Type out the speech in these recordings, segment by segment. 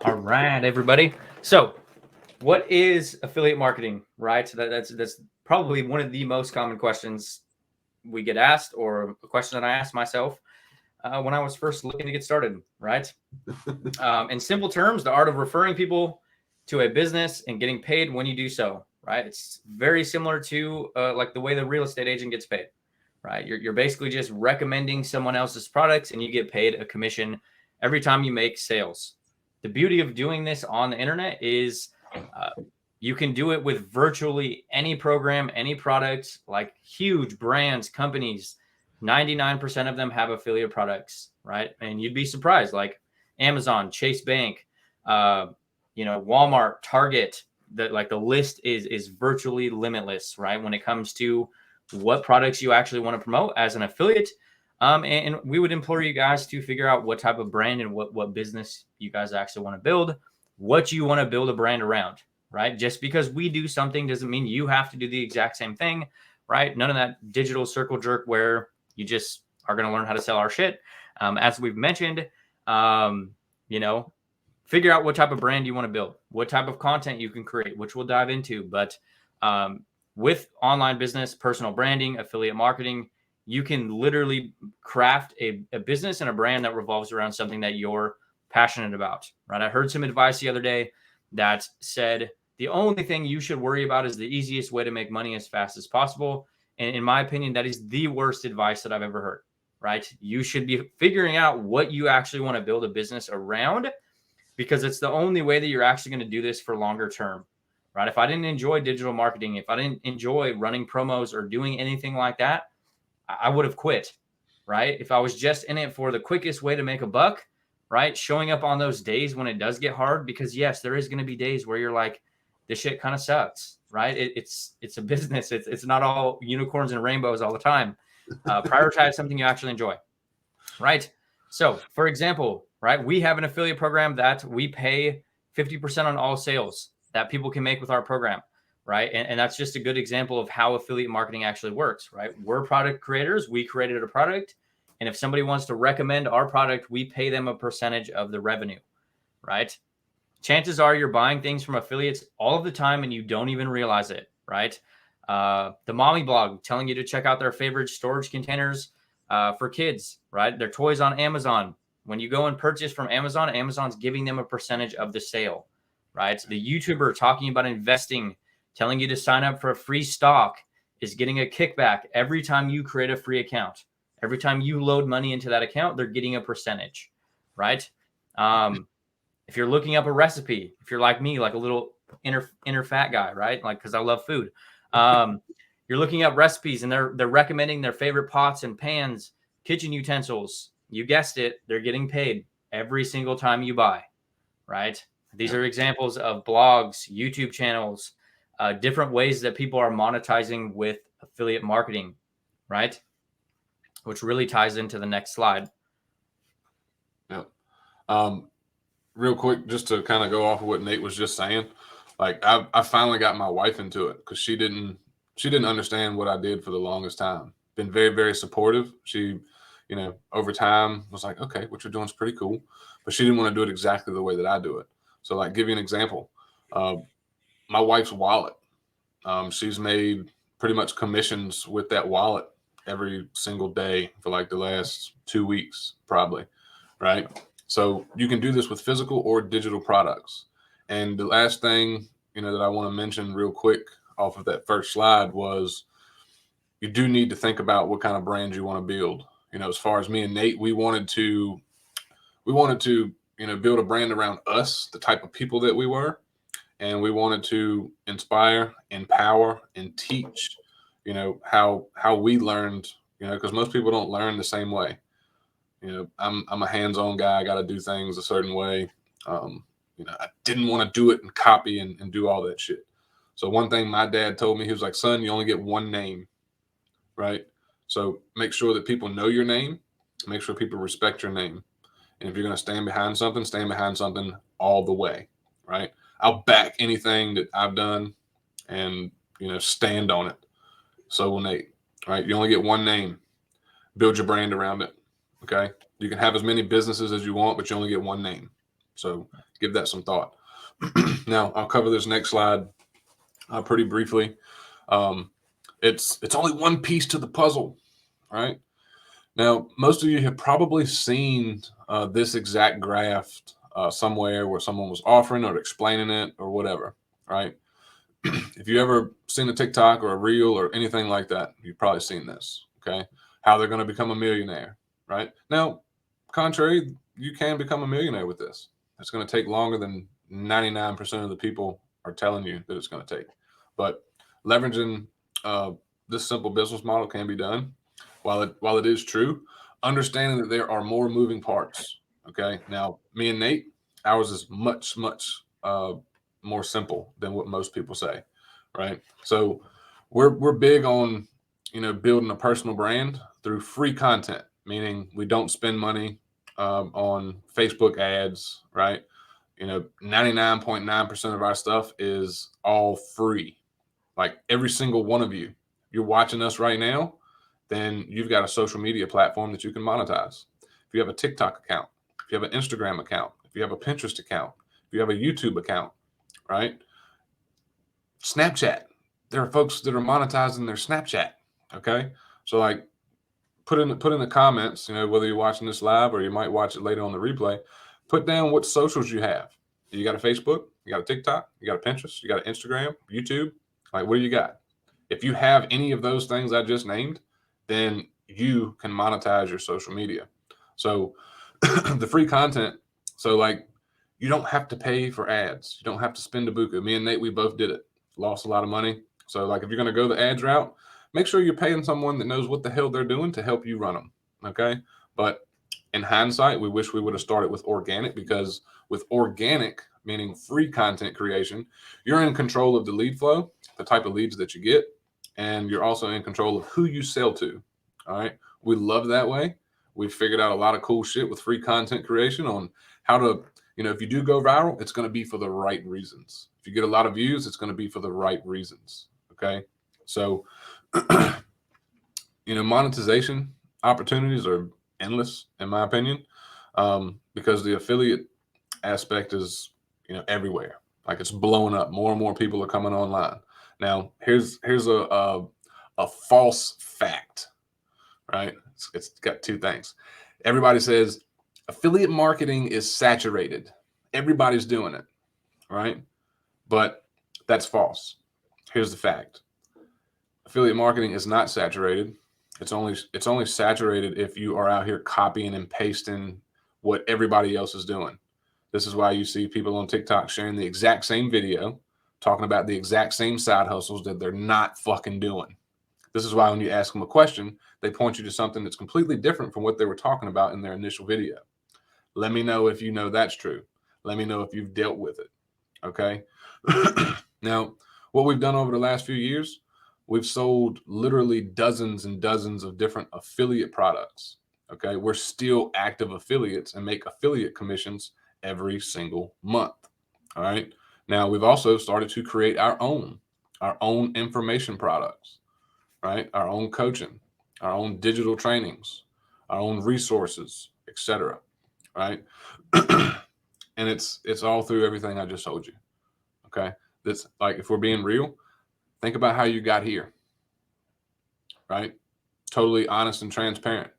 All right, everybody. So, what is affiliate marketing? Right. So that's probably one of the most common questions we get asked, or a question that I asked myself when I was first looking to get started. Right. In simple terms, the art of referring people to a business and getting paid when you do so. Right. It's very similar to like the way the real estate agent gets paid. Right. You're basically just recommending someone else's products, and you get paid a commission every time you make sales. The beauty of doing this on the internet is uh, you can do it with virtually any program, any product, like huge brands, companies. 99% of them have affiliate products, right? And you'd be surprised, like Amazon, Chase Bank, uh, Walmart, Target. The list is virtually limitless, right? When it comes to what products you actually want to promote as an affiliate. And we would implore you guys to figure out what type of brand and what business you guys actually want to build, what you want to build a brand around, right? Just because we do something doesn't mean you have to do the exact same thing, right? None of that digital circle jerk where you just are going to learn how to sell our shit. As we've mentioned, um, you know, figure out what type of brand you want to build, what type of content you can create, which we'll dive into. But um, with online business, personal branding, affiliate marketing, you can literally craft a business and a brand that revolves around something that you're passionate about, right? I heard some advice the other day that said the only thing you should worry about is the easiest way to make money as fast as possible. And in my opinion, that is the worst advice that I've ever heard, right? You should be figuring out what you actually want to build a business around, because it's the only way that you're actually going to do this for longer term, right? If I didn't enjoy digital marketing, if I didn't enjoy running promos or doing anything like that, I would have quit, right? If I was just in it for the quickest way to make a buck, right? Showing up on those days when it does get hard, because yes, there is going to be days where you're like, this shit kind of sucks, right? It's a business. It's not all unicorns and rainbows all the time. Prioritize something you actually enjoy, right? So, for example, right, we have an affiliate program that we pay 50% on all sales that people can make with our program, right? And that's just a good example of how affiliate marketing actually works, right? We're product creators. We created a product. And if somebody wants to recommend our product, we pay them a percentage of the revenue, right? Chances are you're buying things from affiliates all of the time and you don't even realize it, right? The mommy blog telling you to check out their favorite storage containers for kids, right? Their toys on Amazon. When you go and purchase from Amazon, Amazon's giving them a percentage of the sale, right? The YouTuber talking about investing, telling you to sign up for a free stock, is getting a kickback every time you create a free account. Every time you load money into that account, they're getting a percentage, right? If you're looking up a recipe, if you're like me, like a little inner fat guy, right? Like, because I love food. You're looking up recipes and they're recommending their favorite pots and pans, kitchen utensils. You guessed it, they're getting paid every single time you buy, right? These are examples of blogs, YouTube channels, different ways that people are monetizing with affiliate marketing, right? Which really ties into the next slide. Yeah. Real quick, just to kind of go off of what Nate was just saying, like I finally got my wife into it because she didn't understand what I did for the longest time. Been very, very supportive. She, over time was like, okay, what you're doing is pretty cool, but she didn't want to do it exactly the way that I do it. So, like, give you an example. Uh, my wife's wallet. She's made pretty much commissions with that wallet every single day for like the last 2 weeks, probably, right? So you can do this with physical or digital products. And the last thing, that I want to mention real quick off of that first slide was you do need to think about what kind of brand you want to build. As far as me and Nate, we wanted to, build a brand around us, the type of people that we were, and we wanted to inspire, empower, and teach. How we learned. Because most people don't learn the same way. I'm a hands-on guy. I got to do things a certain way. I didn't want to do it and copy and do all that shit. So one thing my dad told me, he was like, "Son, you only get one name, right? So make sure that people know your name. Make sure people respect your name. And if you're going to stand behind something all the way, right? I'll back anything that I've done and, stand on it. So will Nate, right? You only get one name. Build your brand around it, okay? You can have as many businesses as you want, but you only get one name. So give that some thought. Now I'll cover this next slide pretty briefly. It's only one piece to the puzzle, right? Now, most of you have probably seen this exact graph somewhere where someone was offering or explaining it or whatever, right? If you ever seen a TikTok or a reel or anything like that, you've probably seen this, okay? How they're going to become a millionaire, right? Now, contrary, you can become a millionaire with this. It's going to take longer than 99% of the people are telling you that it's going to take. But leveraging this simple business model can be done. While it is true, understanding that there are more moving parts. Okay. Now, me and Nate, ours is much more simple than what most people say, right? So we're big on building a personal brand through free content, meaning we don't spend money on Facebook ads, right? 99.9% of our stuff is all free. Like every single one of you, you're watching us right now, then you've got a social media platform that you can monetize. If you have a TikTok account, if you have an Instagram account, if you have a Pinterest account, if you have a YouTube account, right? Snapchat, there are folks that are monetizing their Snapchat. Okay. So like put in the comments, whether you're watching this live or you might watch it later on the replay, put down what socials you have. You got a Facebook, you got a TikTok, you got a Pinterest, you got an Instagram, YouTube. Like, what do you got? If you have any of those things I just named, then you can monetize your social media. So the free content, so like you don't have to pay for ads. You don't have to spend a buku. Me and Nate, we both did it. Lost a lot of money. So like if you're going to go the ads route, make sure you're paying someone that knows what the hell they're doing to help you run them. Okay. But in hindsight, we wish we would have started with organic, because with organic, meaning free content creation, you're in control of the lead flow, the type of leads that you get, and you're also in control of who you sell to. All right. We love that way. We've figured out a lot of cool shit with free content creation on how to, if you do go viral, it's going to be for the right reasons. If you get a lot of views, it's going to be for the right reasons. Okay. So, monetization opportunities are endless, in my opinion, because the affiliate aspect is, everywhere. Like it's blowing up. More and more people are coming online. Now, here's a false fact, right? It's got two things. Everybody says affiliate marketing is saturated. Everybody's doing it, right? But that's false. Here's the fact. Affiliate marketing is not saturated. It's only saturated if you are out here copying and pasting what everybody else is doing. This is why you see people on TikTok sharing the exact same video, talking about the exact same side hustles that they're not fucking doing. This is why when you ask them a question, they point you to something that's completely different from what they were talking about in their initial video. Let me know if you know that's true. Let me know if you've dealt with it. Okay. Now, what we've done over the last few years, we've sold literally dozens and dozens of different affiliate products. Okay. We're still active affiliates and make affiliate commissions every single month. All right. Now, we've also started to create our own information products, right? Our own coaching, our own digital trainings, our own resources, etc. Right. And it's all through everything I just told you. Okay. That's like, if we're being real, think about how you got here. Right. Totally honest and transparent.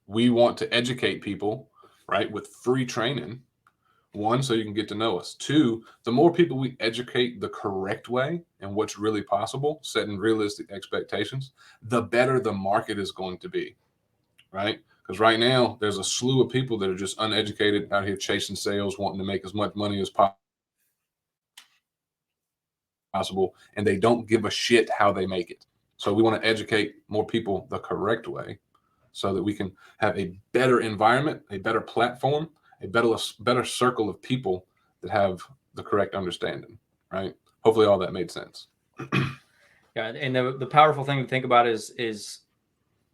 We want to educate people, right, with free training. One, so you can get to know us. Two, the more people we educate the correct way and what's really possible, setting realistic expectations, the better the market is going to be, right? Because right now, there's a slew of people that are just uneducated out here chasing sales, wanting to make as much money as possible, and they don't give a shit how they make it. So we want to educate more people the correct way so that we can have a better environment, a better platform, a better circle of people that have the correct understanding, right? Hopefully all that made sense. Yeah, and the powerful thing to think about is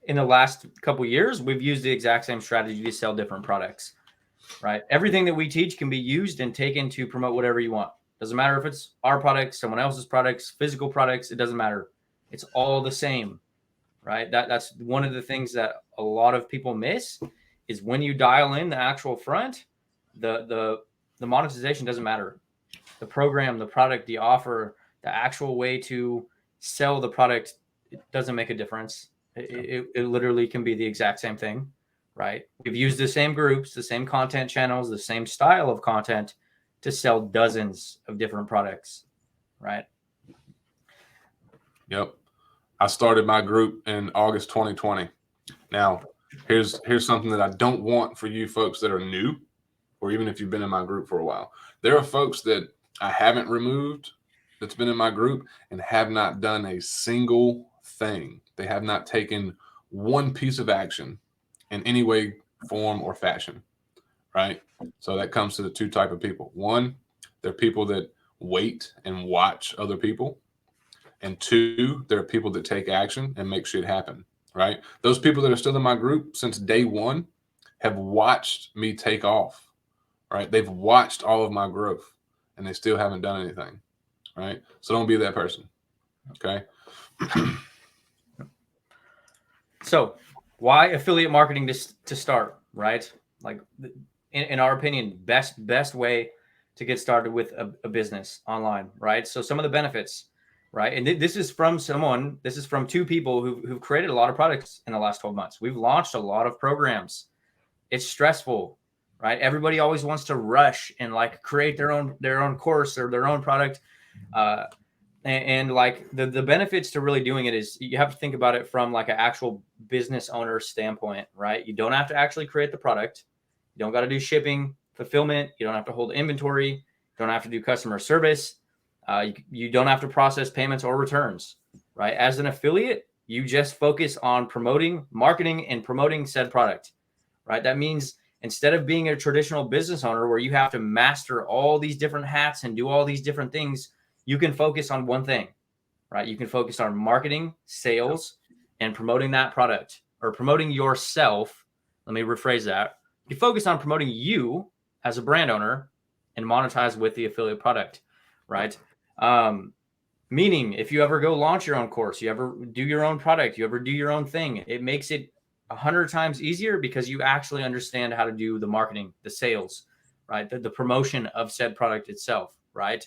in the last couple of years, we've used the exact same strategy to sell different products, right? Everything that we teach can be used and taken to promote whatever you want. Doesn't matter if it's our products, someone else's products, physical products, it doesn't matter. It's all the same, right? That's one of the things that a lot of people miss is when you dial in the actual front, the the monetization doesn't matter. The program, the product, the offer, the actual way to sell the product, it doesn't make a difference. It literally can be the exact same thing, right? We've used the same groups, the same content channels, the same style of content to sell dozens of different products, right? Yep. I started my group in August 2020. Now, here's something that I don't want for you folks that are new, or even if you've been in my group for a while. There are folks that I haven't removed that's been in my group and have not done a single thing. They have not taken one piece of action in any way, form, or fashion, right? So that comes to the two type of people. One, they're people that wait and watch other people. And two, there are people that take action and make shit happen, right? Those people that are still in my group since day one have watched me take off, right? They've watched all of my growth and they still haven't done anything, right? So don't be that person, okay? So why affiliate marketing to start, right? Like in our opinion, best way to get started with a business online, right? So some of the benefits, right? And this is from two people who've created a lot of products in the last 12 months. We've launched a lot of programs. It's stressful, right? Everybody always wants to rush and like create their own course or their own product. And like the benefits to really doing it is you have to think about it from like an actual business owner standpoint, right? You don't have to actually create the product. You don't got to do shipping, fulfillment. You don't have to hold inventory. You don't have to do customer service. You don't have to process payments or returns, right? As an affiliate, you just focus on promoting, marketing, and promoting said product, right? That means instead of being a traditional business owner where you have to master all these different hats and do all these different things, you can focus on one thing, right? You can focus on marketing, sales, and promoting that product or promoting yourself. Let me rephrase that. You focus on promoting you as a brand owner and monetize with the affiliate product, right? Meaning if you ever go launch your own course, you ever do your own product, you ever do your own thing, it makes it 100 times easier because you actually understand how to do the marketing, the sales, right? The promotion of said product itself, right?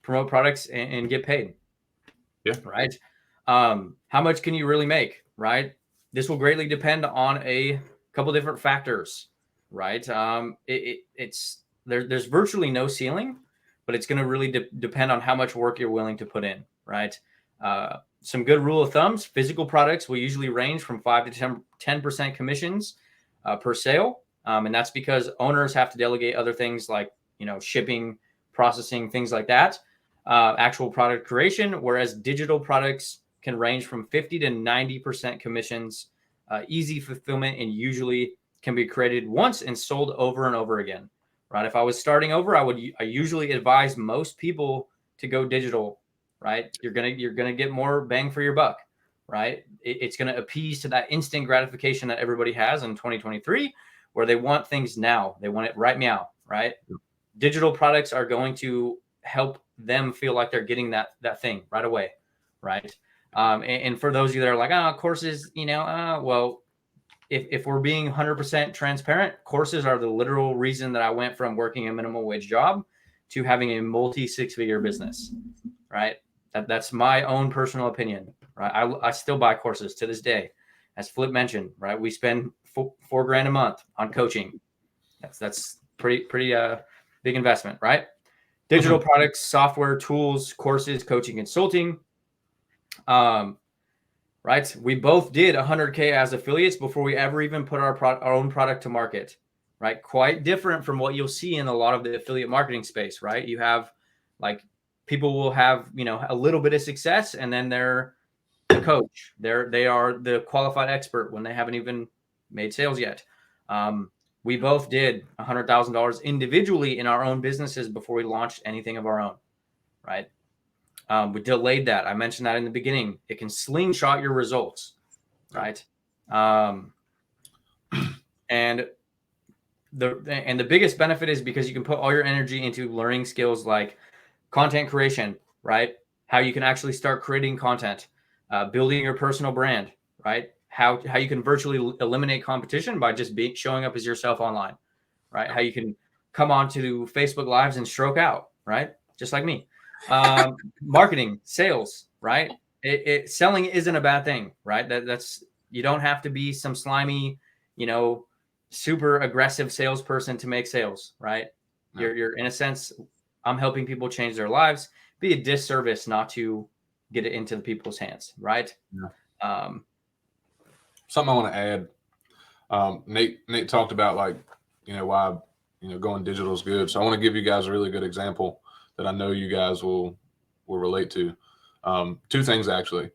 Promote products and get paid. Yeah. Right. How much can you really make? Right. This will greatly depend on a couple different factors. Right. There's virtually no ceiling, but it's going to really depend on how much work you're willing to put in. Right. Some good rule of thumbs: physical products will usually range from 5 to 10% commissions per sale, and that's because owners have to delegate other things like shipping, processing, things like that, actual product creation, whereas digital products can range from 50 to 90% commissions, easy fulfillment, and usually can be created once and sold over and over again, right? If I was starting over, I usually advise most people to go digital, right? You're gonna get more bang for your buck, right? It's gonna appease to that instant gratification that everybody has in 2023, where they want things now, they want it right meow, right? Digital products are going to help them feel like they're getting that thing right away, right? And for those of you that are like, courses, well, if we're being 100% transparent, courses are the literal reason that I went from working a minimum wage job to having a multi six-figure business, right? That's my own personal opinion, right? I still buy courses to this day. As Flip mentioned, right? We spend $4,000 a month on coaching. That's pretty big investment, right? Digital products, software, tools, courses, coaching, consulting. Right? We both did 100K as affiliates before we ever even put our own product to market, right? Quite different from what you'll see in a lot of the affiliate marketing space, right? You have like people will have, a little bit of success and then they're the coach. They are the qualified expert when they haven't even made sales yet. We both did $100,000 individually in our own businesses before we launched anything of our own, right? We delayed that. I mentioned that in the beginning. It can slingshot your results, right? And the biggest benefit is because you can put all your energy into learning skills like content creation, right? How you can actually start creating content, building your personal brand, right? How you can virtually eliminate competition by just showing up as yourself online, right? How you can come onto Facebook Lives and stroke out, right? Just like me. Marketing, sales, right? Selling isn't a bad thing, right? That's you don't have to be some slimy, super aggressive salesperson to make sales, right? No. You're in a sense, I'm helping people change their lives. Be a disservice not to get it into the people's hands, right? Yeah. Something I want to add. Nate talked about why going digital is good. So I want to give you guys a really good example that I know you guys will relate to. Two things actually.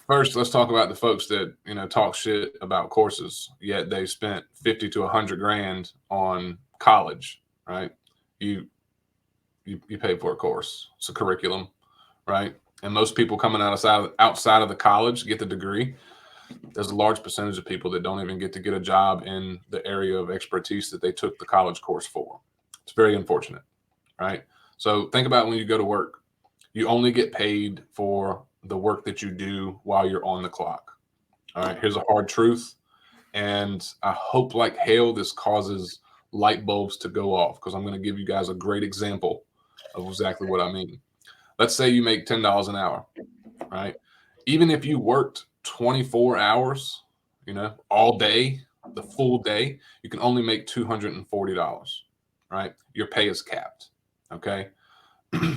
First, let's talk about the folks that talk shit about courses, yet they spent 50 to 100 grand on college, right? You pay for a course, it's a curriculum, right? And most people coming outside of the college get the degree. There's a large percentage of people that don't even get to get a job in the area of expertise that they took the college course for. It's very unfortunate, right? So think about when you go to work, you only get paid for the work that you do while you're on the clock. All right, here's a hard truth. And I hope like hell this causes light bulbs to go off, because I'm going to give you guys a great example of exactly what I mean. Let's say you make $10 an hour, right? Even if you worked 24 hours, all day, the full day, you can only make $240, right? Your pay is capped, okay?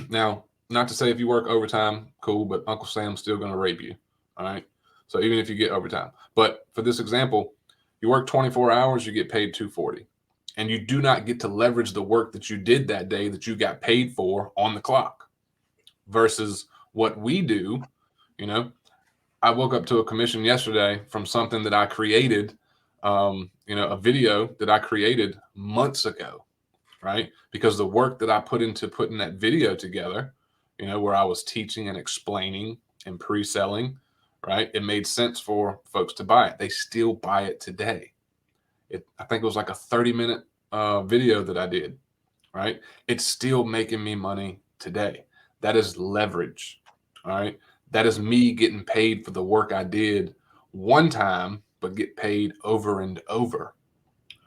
Now, not to say if you work overtime, cool, but Uncle Sam's still going to rape you, all right? So even if you get overtime. But for this example, you work 24 hours, you get paid $240. And you do not get to leverage the work that you did that day that you got paid for on the clock. Versus what we do, I woke up to a commission yesterday from something that I created, a video that I created months ago, right? Because the work that I put into putting that video together, where I was teaching and explaining and pre-selling, right? It made sense for folks to buy it. They still buy it today. I think it was like a 30-minute video that I did, right? It's still making me money today. That is leverage, all right? That is me getting paid for the work I did one time, but get paid over and over.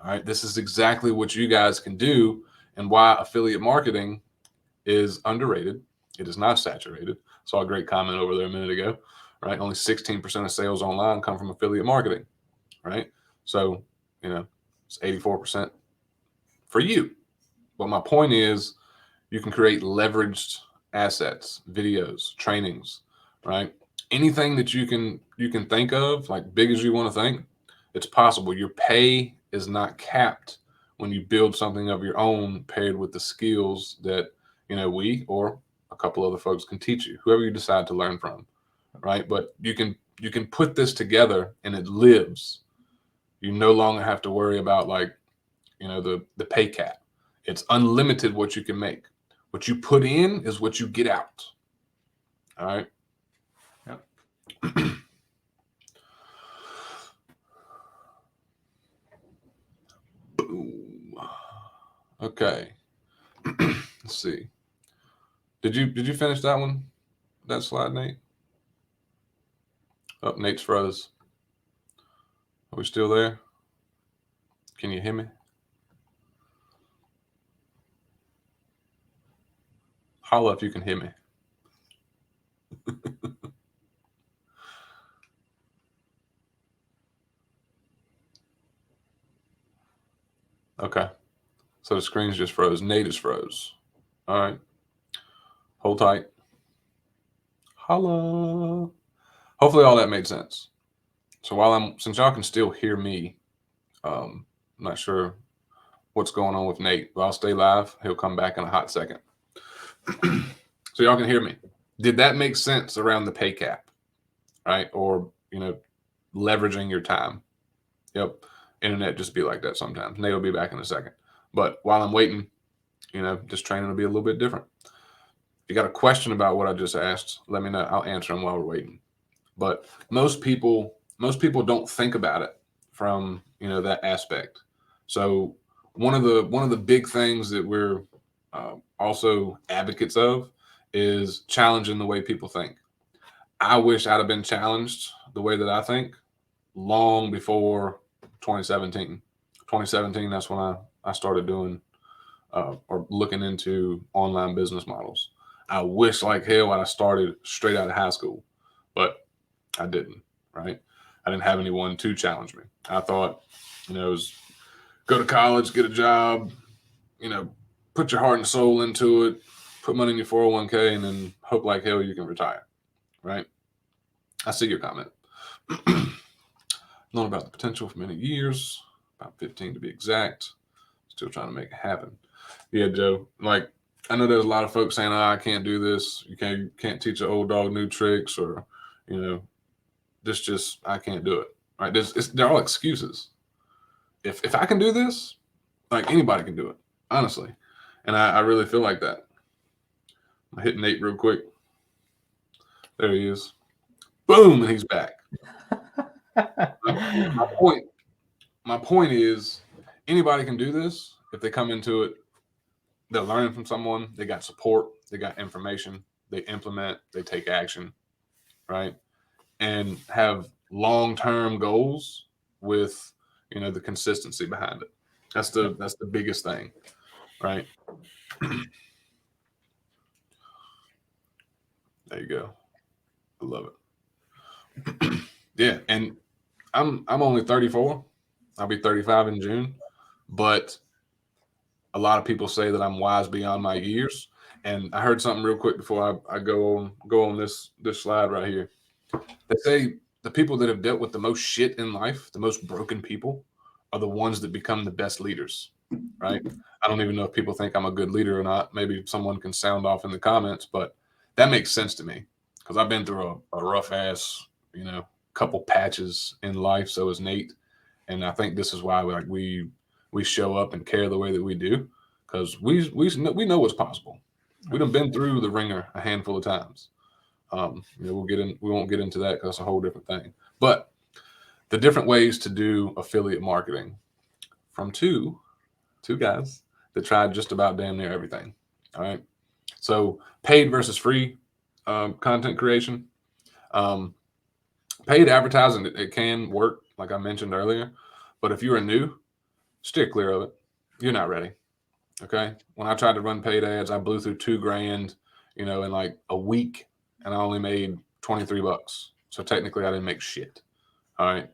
All right. This is exactly what you guys can do, and why affiliate marketing is underrated. It is not saturated. Saw a great comment over there a minute ago, right? Only 16% of sales online come from affiliate marketing, right? So, it's 84% for you. But my point is, you can create leveraged assets, videos, trainings, right? Anything that you can think of, like big as you want to think, it's possible. Your pay is not capped when you build something of your own, paired with the skills that we or a couple other folks can teach you, whoever you decide to learn from, right? But you can put this together and it lives. You no longer have to worry about the pay cap. It's unlimited what you can make. What you put in is what you get out. All right. Yep. Boom. Okay. Let's see. Did you finish that one? That slide, Nate? Oh, Nate's froze. Are we still there? Can you hear me? Holla if you can hear me. Okay. So the screen's just froze. Nate is froze. All right. Hold tight. Holla. Hopefully all that made sense. So since y'all can still hear me, I'm not sure what's going on with Nate, but I'll stay live. He'll come back in a hot second. So y'all can hear me. Did that make sense around the pay cap, right? Or, leveraging your time? Yep. Internet just be like that sometimes. Nate will be back in a second. But while I'm waiting, this training will be a little bit different. If you got a question about what I just asked, let me know. I'll answer them while we're waiting. But most people don't think about it from, that aspect. So one of the big things that we're also advocates of is challenging the way people think. I wish I'd have been challenged the way that I think long before 2017. 2017, that's when I I started doing or looking into online business models. I wish like hell I started straight out of high school, but I didn't, right? I didn't have anyone to challenge me. I thought, it was go to college, get a job, put your heart and soul into it, put money in your 401k, and then hope like hell you can retire, right? I see your comment. Known about the potential for many years, about 15 to be exact. Still trying to make it happen. Yeah, Joe. Like, I know there's a lot of folks saying, "Oh, I can't do this. You can't teach an old dog new tricks," or, this just I can't do it. Right? They're all excuses. If I can do this, like anybody can do it, honestly. And I really feel like that. I hit Nate real quick. There he is. Boom, and he's back. My point is, anybody can do this if they come into it. They're learning from someone. They got support. They got information. They implement. They take action, right? And have long-term goals with the consistency behind it. That's the biggest thing, right? There you go. I love it. Yeah, and I'm only 34. I'll be 35 in June, but a lot of people say that I'm wise beyond my years. And I heard something real quick before I go on this slide right here. They say the people that have dealt with the most shit in life, the most broken people, are the ones that become the best leaders, right? I don't even know if people think I'm a good leader or not. Maybe someone can sound off in the comments, but that makes sense to me because I've been through a rough ass, couple patches in life. So has Nate, and I think this is why we show up and care the way that we do because we know what's possible. We done been through the ringer a handful of times. We won't get into that because that's a whole different thing. But the different ways to do affiliate marketing from two guys that tried just about damn near everything. All right. So paid versus free content creation. Paid advertising, it can work, like I mentioned earlier. But if you are new, steer clear of it. You're not ready. Okay. When I tried to run paid ads, I blew through $2,000, in like a week, and I only made $23. So technically I didn't make shit. All right.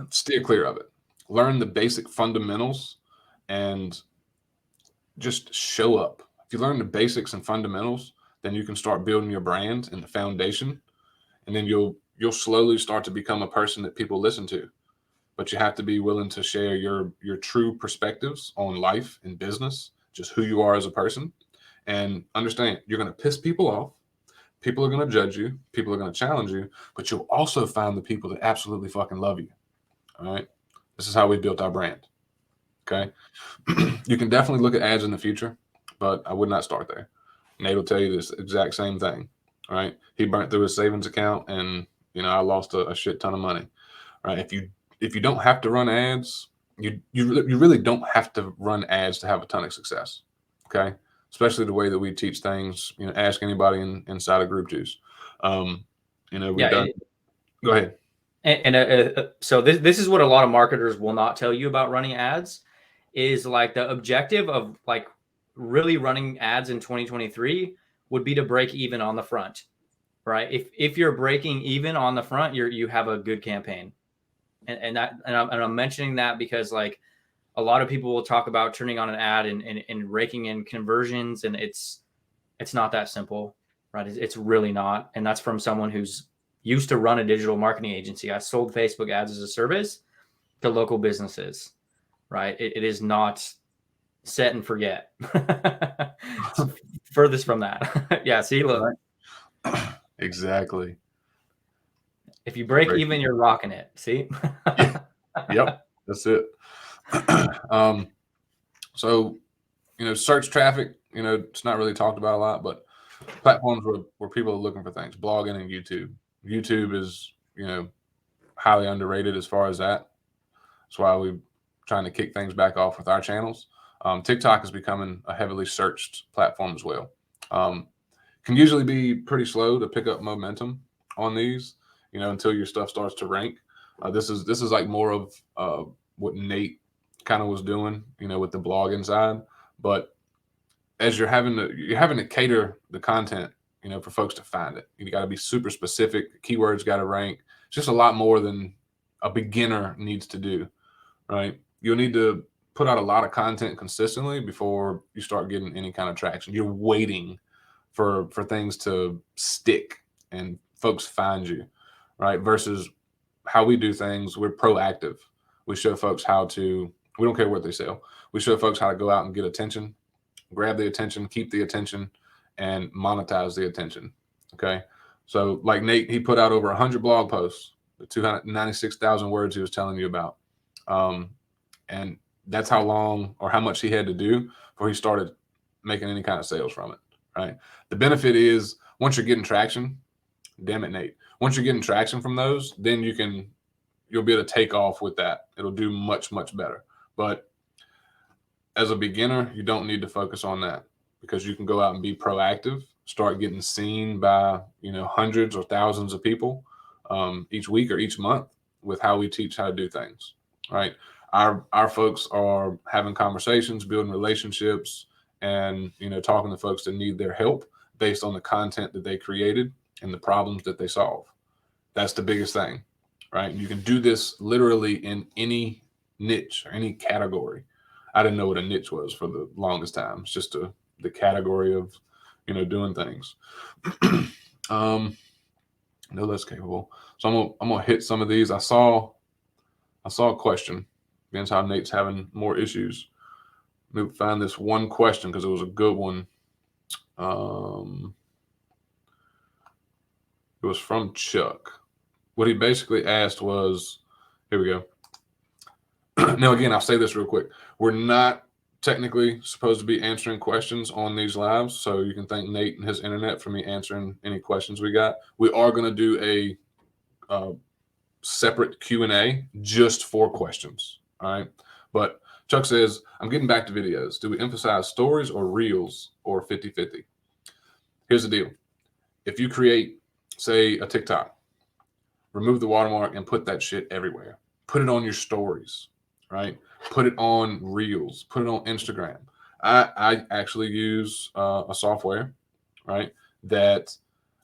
Steer clear of it. Learn the basic fundamentals and just show up. If you learn the basics and fundamentals, then you can start building your brand and the foundation. And then you'll slowly start to become a person that people listen to. But you have to be willing to share your true perspectives on life and business, just who you are as a person. And understand you're going to piss people off. People are going to judge you. People are going to challenge you. But you'll also find the people that absolutely fucking love you. All right. This is how we built our brand. Okay. You can definitely look at ads in the future, but I would not start there. Nate will tell you this exact same thing. All right. He burnt through his savings account and, I lost a shit ton of money. All right. If you don't have to run ads, you really don't have to run ads to have a ton of success. Okay. Especially the way that we teach things, ask anybody inside of group juice. We've done. Go ahead. And so this is what a lot of marketers will not tell you about running ads is like the objective of like really running ads in 2023 would be to break even on the front, right? If you're breaking even on the front, you have a good campaign. And I'm mentioning that because like a lot of people will talk about turning on an ad and raking in conversions, and it's not that simple, right? It's really not. And that's from someone who's used to run a digital marketing agency. I sold Facebook ads as a service to local businesses, right? It is not set and forget. Furthest from that. Yeah, see, look. Exactly. If you break even, you're rocking it. See? Yeah. Yep. That's it. So, search traffic, it's not really talked about a lot, but platforms where people are looking for things, blogging and YouTube. YouTube is, highly underrated as far as that. That's why we're trying to kick things back off with our channels. TikTok is becoming a heavily searched platform as well. Can usually be pretty slow to pick up momentum on these, until your stuff starts to rank. This is like more of what Nate kind of was doing, with the blogging side. But as you're having to cater the content, for folks to find it. You got to be super specific. Keywords got to rank. It's just a lot more than a beginner needs to do, right? You'll need to put out a lot of content consistently before you start getting any kind of traction. You're waiting for things to stick and folks find you, right? Versus how we do things, we're proactive. We show folks we don't care what they sell. We show folks how to go out and get attention, grab the attention, keep the attention, and monetize the attention. Okay. So like Nate, he put out over 100 blog posts, the 296,000 words he was telling you about. And that's how long or how much he had to do before he started making any kind of sales from it. Right. The benefit is once you're getting traction, damn it, Nate, once you're getting traction from those, then you'll be able to take off with that. It'll do much, much better. But as a beginner, you don't need to focus on that because you can go out and be proactive, start getting seen by, hundreds or thousands of people each week or each month with how we teach how to do things, right? Our folks are having conversations, building relationships, and, talking to folks that need their help based on the content that they created and the problems that they solve. That's the biggest thing, right? You can do this literally in any niche or any category. I didn't know what a niche was for the longest time. It's just the category of, doing things. No less capable. So I'm gonna hit some of these. I saw a question. Against how Nate's having more issues. Let me find this one question because it was a good one. It was from Chuck. What he basically asked was, here we go. Now, again, I'll say this real quick. We're not technically supposed to be answering questions on these lives, so you can thank Nate and his internet for me answering any questions we got. We are going to do a separate Q&A just for questions, all right? But Chuck says, I'm getting back to videos. Do we emphasize stories or reels or 50-50? Here's the deal. If you create, say, a TikTok, remove the watermark and put that shit everywhere. Put it on your stories, right? Put it on reels. Put it on Instagram. I actually use a software, right, that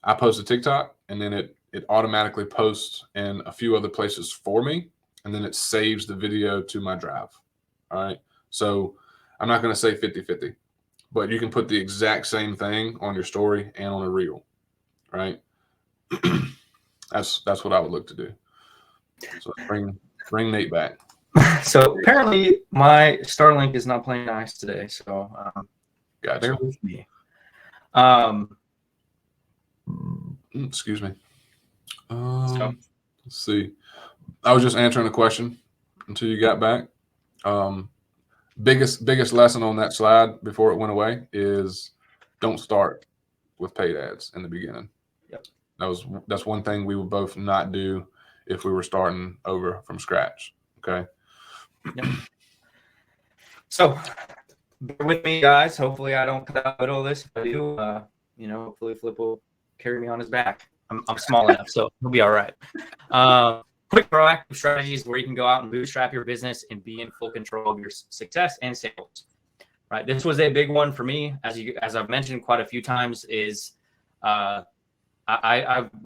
I post a TikTok and then it automatically posts in a few other places for me, and then it saves the video to my drive. All right. So I'm not going to say 50-50, but you can put the exact same thing on your story and on a reel, right? That's what I would look to do. So bring Nate back. So apparently my Starlink is not playing nice today. So Gotcha. bear with me. Excuse me. Let's see. I was just answering a question until you got back. Biggest lesson on that slide before it went away is don't start with paid ads in the beginning. Yep. That's one thing we would both not do if we were starting over from scratch. Okay. Yep. So bear with me, guys. Hopefully I don't cut out the middle of this. If I do, hopefully Flip will carry me on his back. I'm small enough, so he'll be all right. Quick proactive strategies where you can go out and bootstrap your business and be in full control of your success and sales. Right. This was a big one for me, as I've mentioned quite a few times. Is I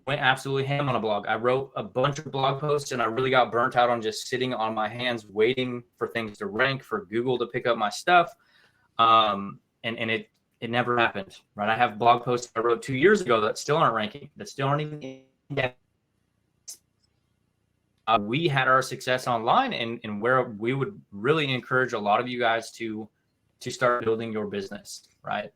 went absolutely ham on a blog. I wrote a bunch of blog posts, and I really got burnt out on just sitting on my hands waiting for things to rank, for Google to pick up my stuff, and it never happened. Right. I have blog posts I wrote 2 years ago that still aren't ranking, that still aren't even yet. We had our success online, and where we would really encourage a lot of you guys to start building your business, right?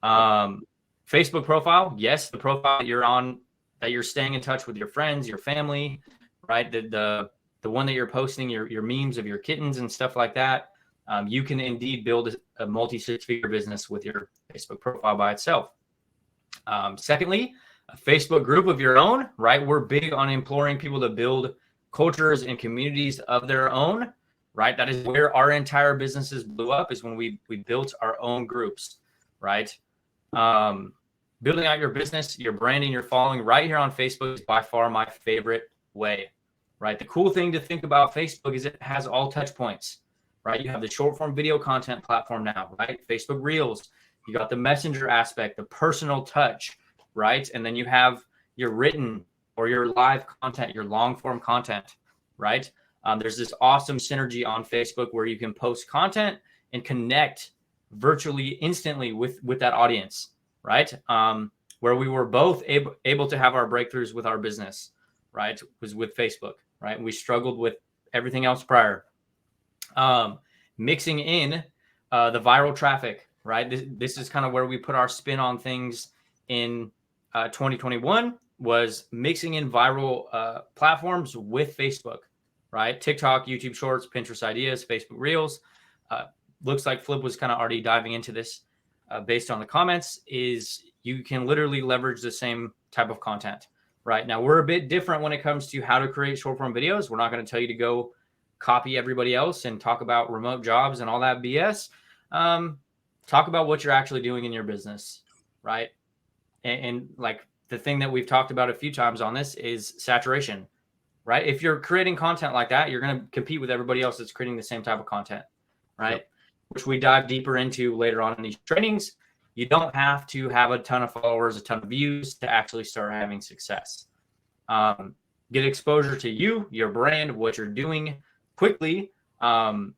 Facebook profile, yes, the profile that you're on, that you're staying in touch with your friends, your family, right? The one that you're posting your memes of your kittens and stuff like that. You can indeed build a multi-six-figure business with your Facebook profile by itself. Secondly, a Facebook group of your own, right? We're big on imploring people to build cultures and communities of their own, right? That is where our entire businesses blew up, is when we built our own groups, right? Building out your business, your branding, your following right here on Facebook is by far my favorite way, right? The cool thing to think about Facebook is it has all touch points, right? You have the short form video content platform now, right? Facebook Reels. You got the messenger aspect, the personal touch, right? And then you have your written or your live content, your long form content, right? There's this awesome synergy on Facebook where you can post content and connect virtually instantly with that audience, right? Where we were both able to have our breakthroughs with our business, right? Was with Facebook, right? We struggled with everything else prior. Mixing in the viral traffic, right? This is kind of where we put our spin on things in 2021, was mixing in viral platforms with Facebook, right? TikTok, YouTube Shorts, Pinterest Ideas, Facebook Reels. Looks like Flip was kind of already diving into this based on the comments, is you can literally leverage the same type of content, right? Now, we're a bit different when it comes to how to create short form videos. We're not going to tell you to go copy everybody else and talk about remote jobs and all that BS. Talk about what you're actually doing in your business, right? And like the thing that we've talked about a few times on this is saturation, right? If you're creating content like that, you're going to compete with everybody else that's creating the same type of content, right? Yep. Which we dive deeper into later on in these trainings. You don't have to have a ton of followers, a ton of views to actually start having success. Get exposure to you, your brand, what you're doing quickly, and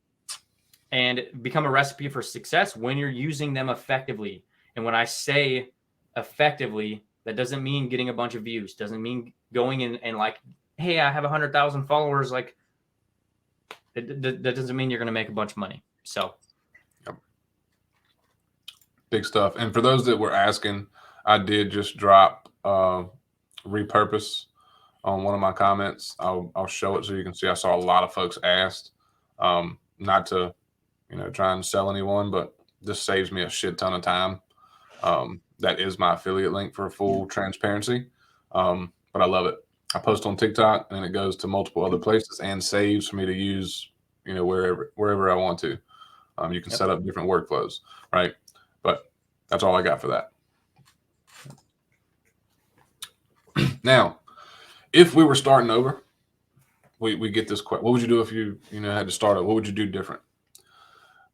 become a recipe for success when you're using them effectively. And when I say effectively, that doesn't mean getting a bunch of views, doesn't mean going in and like, hey, I have 100,000 followers. Like that doesn't mean you're going to make a bunch of money. So big stuff. And for those that were asking, I did just drop repurpose on one of my comments. I'll show it so you can see. I saw a lot of folks asked, not to, try and sell anyone, but this saves me a shit ton of time. That is my affiliate link for full transparency. But I love it. I post on TikTok and it goes to multiple other places and saves for me to use, wherever I want to. You can set up different workflows, right? But that's all I got for that. Now, if we were starting over, we get this question. What would you do if you had to start up? What would you do different?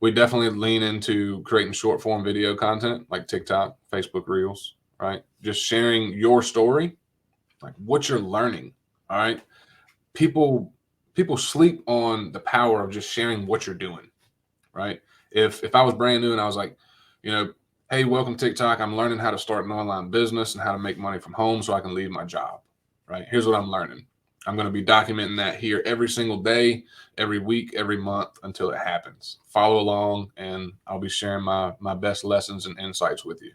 We definitely lean into creating short form video content like TikTok, Facebook Reels, right? Just sharing your story, like what you're learning. All right. People sleep on the power of just sharing what you're doing, right? If I was brand new and I was like, hey, welcome to TikTok. I'm learning how to start an online business and how to make money from home so I can leave my job, right? Here's what I'm learning. I'm going to be documenting that here every single day, every week, every month until it happens. Follow along and I'll be sharing my best lessons and insights with you,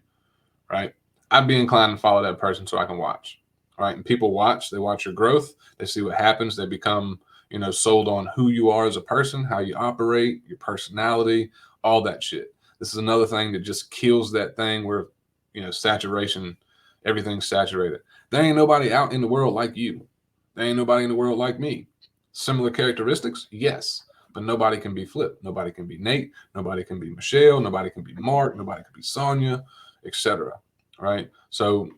right? I'd be inclined to follow that person so I can watch, right? And people watch, they watch your growth. They see what happens. They become, sold on who you are as a person, how you operate, your personality, all that shit. This is another thing that just kills that thing where, saturation, everything's saturated. There ain't nobody out in the world like you. There ain't nobody in the world like me. Similar characteristics, yes, but nobody can be Flip. Nobody can be Nate. Nobody can be Michelle. Nobody can be Mark. Nobody can be Sonia, etc. Right? So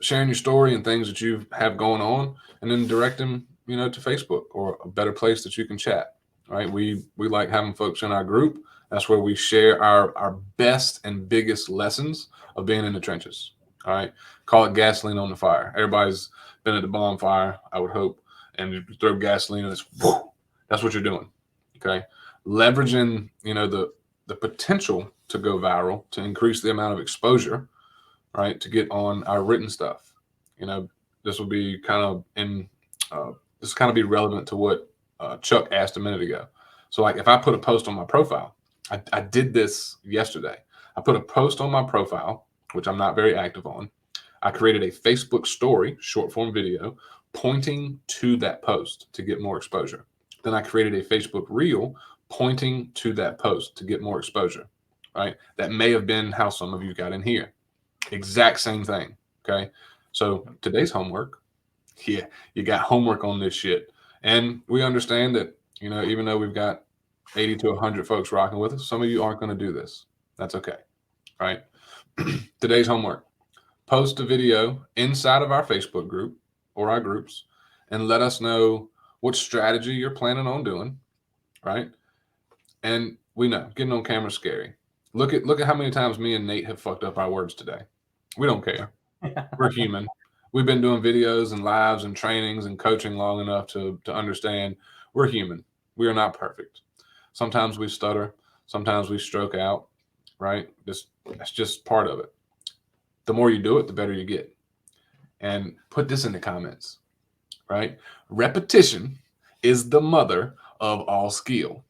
sharing your story and things that you have going on, and then direct them, to Facebook or a better place that you can chat. Right? We like having folks in our group. That's where we share our best and biggest lessons of being in the trenches. All right. Call it gasoline on the fire. Everybody's been at the bonfire, I would hope, and you throw gasoline and that's what you're doing. Okay. Leveraging, the potential to go viral, to increase the amount of exposure, right? To get on our written stuff. This will be kind of this kind of be relevant to what Chuck asked a minute ago. So like if I put a post on my profile, I did this yesterday. I put a post on my profile, which I'm not very active on. I created a Facebook story, short form video, pointing to that post to get more exposure. Then I created a Facebook reel pointing to that post to get more exposure, right? That may have been how some of you got in here. Exact same thing, okay? So today's homework, yeah, you got homework on this shit. And we understand that, even though we've got 80 to 100 folks rocking with us, some of you aren't going to do this. That's okay, right? Today's homework. Post a video inside of our Facebook group or our groups and let us know what strategy you're planning on doing, right? And we know getting on camera is scary. Look at how many times me and Nate have fucked up our words today. We don't care. We're human. We've been doing videos and lives and trainings and coaching long enough to understand we're human. We are not perfect. Sometimes we stutter. Sometimes we stroke out, right? That's just part of it. The more you do it, the better you get. And put this in the comments, right? Repetition is the mother of all skill,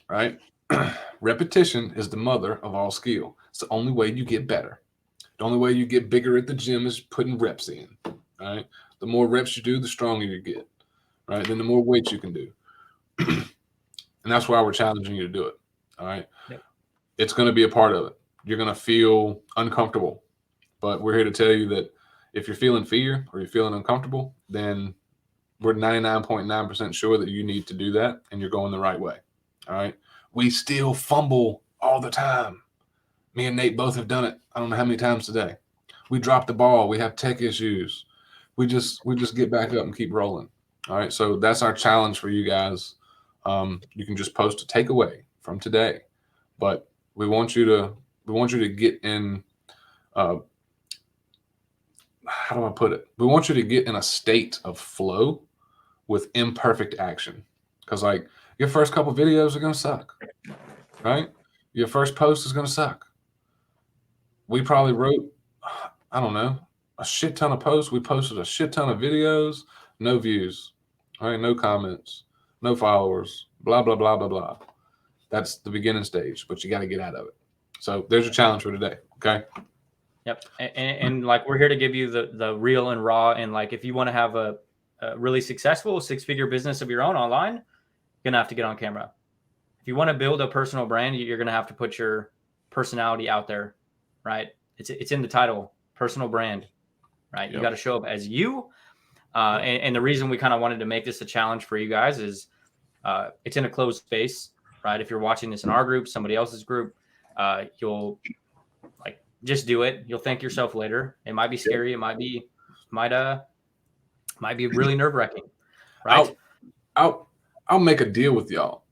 right? Repetition is the mother of all skill. It's the only way you get better. The only way you get bigger at the gym is putting reps in, right? The more reps you do, the stronger you get, right? Then the more weight you can do. And that's why we're challenging you to do it, all right? Yep. It's going to be a part of it. You're going to feel uncomfortable, but we're here to tell you that if you're feeling fear or you're feeling uncomfortable, then we're 99.9% sure that you need to do that and you're going the right way, all right? We still fumble all the time. Me and Nate both have done it. I don't know how many times today. We drop the ball. We have tech issues. We just get back up and keep rolling. All right. So that's our challenge for you guys. You can just post a takeaway from today, but we want you to get in. How do I put it? We want you to get in a state of flow with imperfect action, because like your first couple videos are gonna suck, right? Your first post is gonna suck. We probably wrote, I don't know, a shit ton of posts. We posted a shit ton of videos, no views, all right, no comments, no followers, blah, blah, blah, blah, blah. That's the beginning stage, but you got to get out of it. So there's your challenge for today. Okay. Yep. And like, we're here to give you the real and raw. And like, if you want to have a really successful 6-figure business of your own online, you're going to have to get on camera. If you want to build a personal brand, you're going to have to put your personality out there, right? It's in the title, personal brand, right? Yep. You got to show up as you. And the reason we kind of wanted to make this a challenge for you guys is it's in a closed space, right? If you're watching this in our group, somebody else's group, you'll like just do it. You'll thank yourself later. It might be scary. It might be really nerve-wracking, right? I'll make a deal with y'all,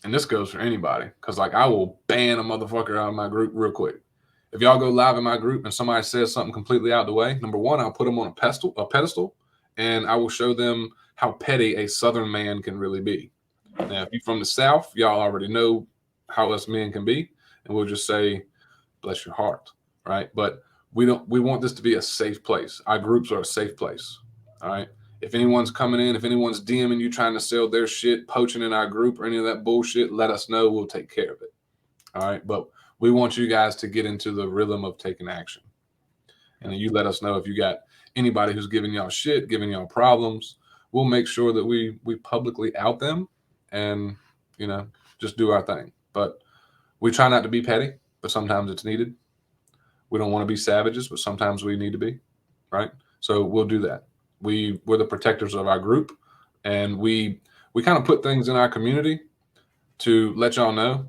and this goes for anybody, because like I will ban a motherfucker out of my group real quick. If y'all go live in my group and somebody says something completely out of the way, number one, I'll put them on a pedestal, and I will show them how petty a Southern man can really be. Now, if you're from the South, y'all already know how us men can be, and we'll just say, bless your heart, right? But we want this to be a safe place. Our groups are a safe place, all right? If anyone's coming in, if anyone's DMing you trying to sell their shit, poaching in our group or any of that bullshit, let us know. We'll take care of it, all right? But we want you guys to get into the rhythm of taking action. And then you let us know if you got anybody who's giving y'all shit, giving y'all problems. We'll make sure that we publicly out them and, you know, just do our thing. But we try not to be petty, but sometimes it's needed. We don't want to be savages, but sometimes we need to be, right? So we'll do that. We're the protectors of our group, and we kind of put things in our community to let y'all know,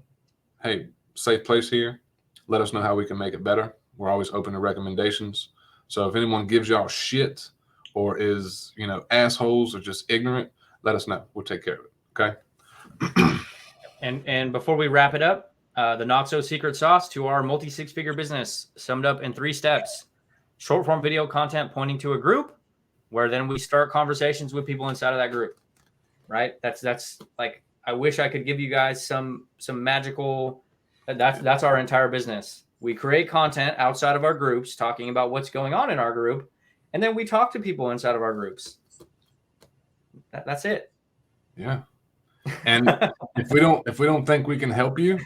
hey, safe place here. Let us know how we can make it better. We're always open to recommendations. So if anyone gives y'all shit or is, you know, assholes or just ignorant, let us know. We'll take care of it. Okay. And before we wrap it up, the not so secret sauce to our multi 6-figure business summed up in 3 steps: short form video content pointing to a group, where then we start conversations with people inside of that group, right? That's like, I wish I could give you guys some magical. That's our entire business. We create content outside of our groups, talking about what's going on in our group, and then we talk to people inside of our groups. That's it. Yeah. And if we don't think we can help you,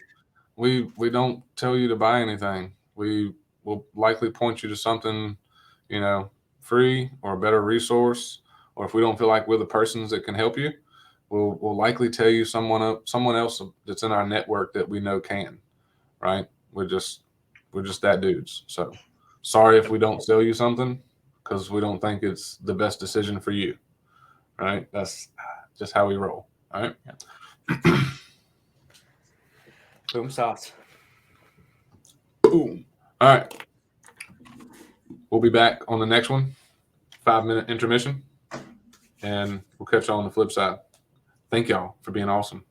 we don't tell you to buy anything. We will likely point you to something, you know, free or a better resource. Or if we don't feel like we're the persons that can help you, we'll likely tell you someone else that's in our network that we know can. Right? We're just that dudes. So sorry if we don't sell you something, because we don't think it's the best decision for you. Right? That's just how we roll. All right. Yeah. Boom sauce. Boom. All right. We'll be back on the next one. 5-minute intermission, and we'll catch y'all on the flip side. Thank y'all for being awesome.